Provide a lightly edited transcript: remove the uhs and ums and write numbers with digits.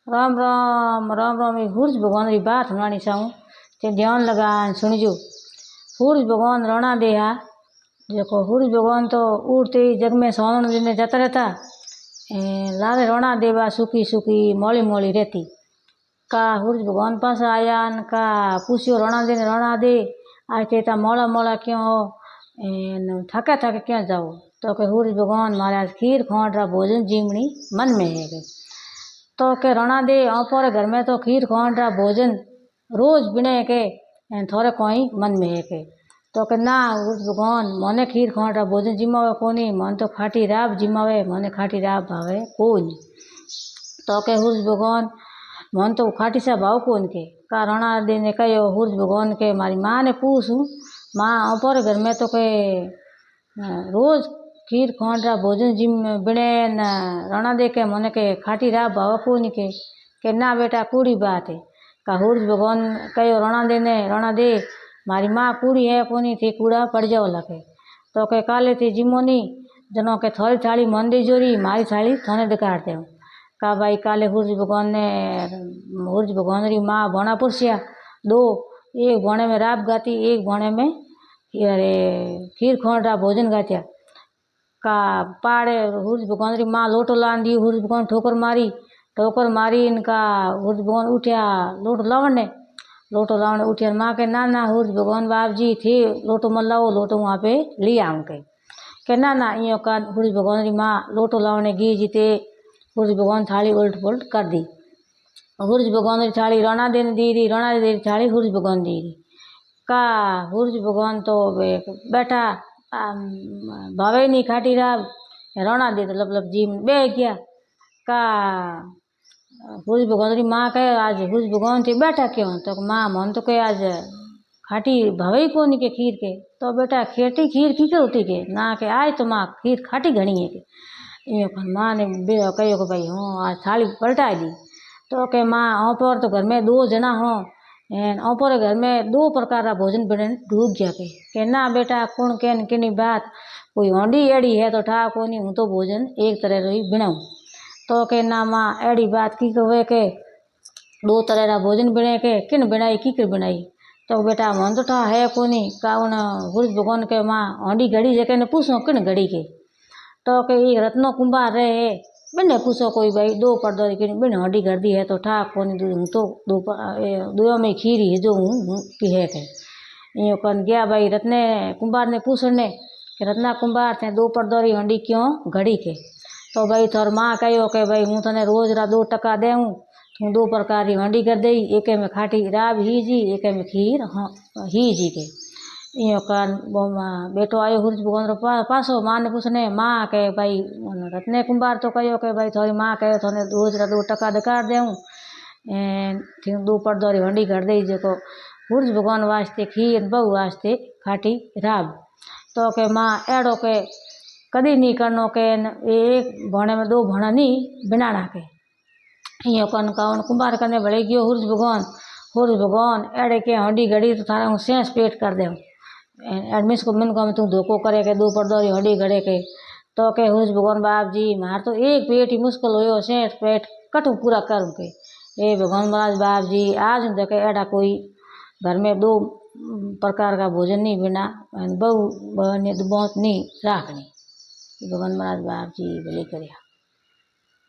राम राम राम राम। ये सूरज भगवान री बात सुनानी चाहूँ ते ध्यान लगा सुनजो। सूरज भगवान रोना दे हा देखो सूरज भगवान तो उड़ते ही जग में सोन दिन जाता रहता। लारे रोना देवा सूखी सूखी मोली मोली रहती। का सूरज भगवान पास आया न का पूछियो रोना दे आज कहता मोला मोला क्यों हो थके थके क्यों जाओ। तो के सूरज भगवान महाराज खीर खोंड भोजन जीवनी मन में है। तो के रोना दे पर घर में तो खीर खोंड भोजन रोज बिने के थोड़े कोई मन में है के। तो के ना सूरज भगवान मोने खीर खोंड भोजन जिमावे कोनी मन तो खाटी राब जिमावे मोने खाटी राब भावे कोनी। तो के सूरज भगवान मन तो खाटी सा भाव कौन के का रोना दे ने कहो सूरज भगवान के मारी माँ ने पूछूँ माँ पर घर में तो के रोज खीर खोंड भोजन जिम बिने न रोना दे के मोने के खाटी राब भाव कोनी के ना बेटा कूड़ी बात है। का सूरज भगवान कहो रोना दे मारी माँ कूड़ी है कोनी थी कूड़ा पड़ जाओ लगे। तो के काले थी जिमोनी जनो के थोड़ी थाली मन दे जोरी मारी थाली थोने दिखाड़ दे। का भाई काले सूरज भगवान री माँ बोना पुरसिया दो एक बोने में राब गाती एक बोने में अरे खीर खोंड भोजन गात्या। का पाड़े सूरज भगवान री माँ लोटो लान दी सूरज भगवान ठोकर मारी इनका सूरज भगवान उठ्या लोटो लावने उठ्या माँ के ना सूरज भगवान बाप जी थे लोटो मत लाओ लोटो वहाँ पे ले आऊँ के ना इं का सूरज भगवान री माँ लोटो लावने गी जीते सूरज भगवान थाली उल्ट पुलट कर दी। सूरज भगवान री थाली रोना दे दी रोना दे दी थाली सूरज भगवान दी का सूरज भगवान तो बैठा भावे नहीं खाटी राब रोना दे तो लब जी बह गया। का सूरज भगवान री माँ कहे आज सूरज भगवान थे बैठा क्यों। तो माँ मन तो कहे आज खाटी भावे को नहीं के खीर के। तो बेटा खेती खीर की होती के ना के आज तो माँ खीर खाटी घनी है के माँ ने कहो कि भाई हाँ आज थाली पलटा दी। तो के माँ पर तो घर में दो जना हो पर घर में दो प्रकार का भोजन बने डूब गया के ना बेटा कौन कहन किनी बात कोई होंडी एड़ी है तो ठा कोनी हूँ तो भोजन एक तरह रही बिनाऊँ। तो के ना माँ एड़ी बात की कहे के दो तरह का भोजन बिने के किन बिनाई की बिनाई। तो बेटा मन तो ठा है कोनी का उन सूरज भगवान के माँ होंडी घड़ी जके ने पूछो किन घड़ी के। तो के एक रत्नो कुंभार रहे बिने पूछो कोई भाई दो पर्दो की बिन होंडी कर दी है तो ठा कोनी हूँ तो दो में खीरी है जो हूँ की है के। यूँ कन गया भाई रत्ने कुंभार ने पूछने कि रत्ना कुंभार थे दो पर्दोरी होंडी क्यों घड़ी के। तो भाई थोर माँ कहो कि भाई हूँ तने रोज रा 2 टका देऊँ तू दो प्रकार की होंडी कर दई एक में खाटी राब ही जी एक में खीर ही जी के। यूँ कन बेटो आयो सूरज भगवान रो पासो माँ ने पूछने माँ के भाई रत्ने कुंभार तो कहो कि भाई थोड़ी माँ कहो थोने रोज रा 2 टका दिकार देऊँ थी 2 पर्दोरी होंडी कर दई जो सूरज भगवान वास्ते खीर बहु वास्ते खाटी राब। तो के माँ एड़ो के कदी नहीं करनो के एक भोने में 2 भोना नहीं बनाना के। यूँ कन काउन कुंभार कने भले गयो सूरज भगवान एड़े के होंडी घड़ी तो थारा हूँ सेंस पेट कर दे एडमिस को मिन को तू धोखो करे के 2 पर्दोरी होंडी घड़े के। तो के सूरज भगवान बाप जी मार तो एक पेट ही मुश्किल हो सेंस पेट कटू पूरा करूँ के ए भगवान महाराज बाप जी आज देखे एड़ा कोई घर में 2 प्रकार का भोजन नहीं बिना बहु बहुत नहीं राखनी। भगवान महाराज बाप जी भले करिया।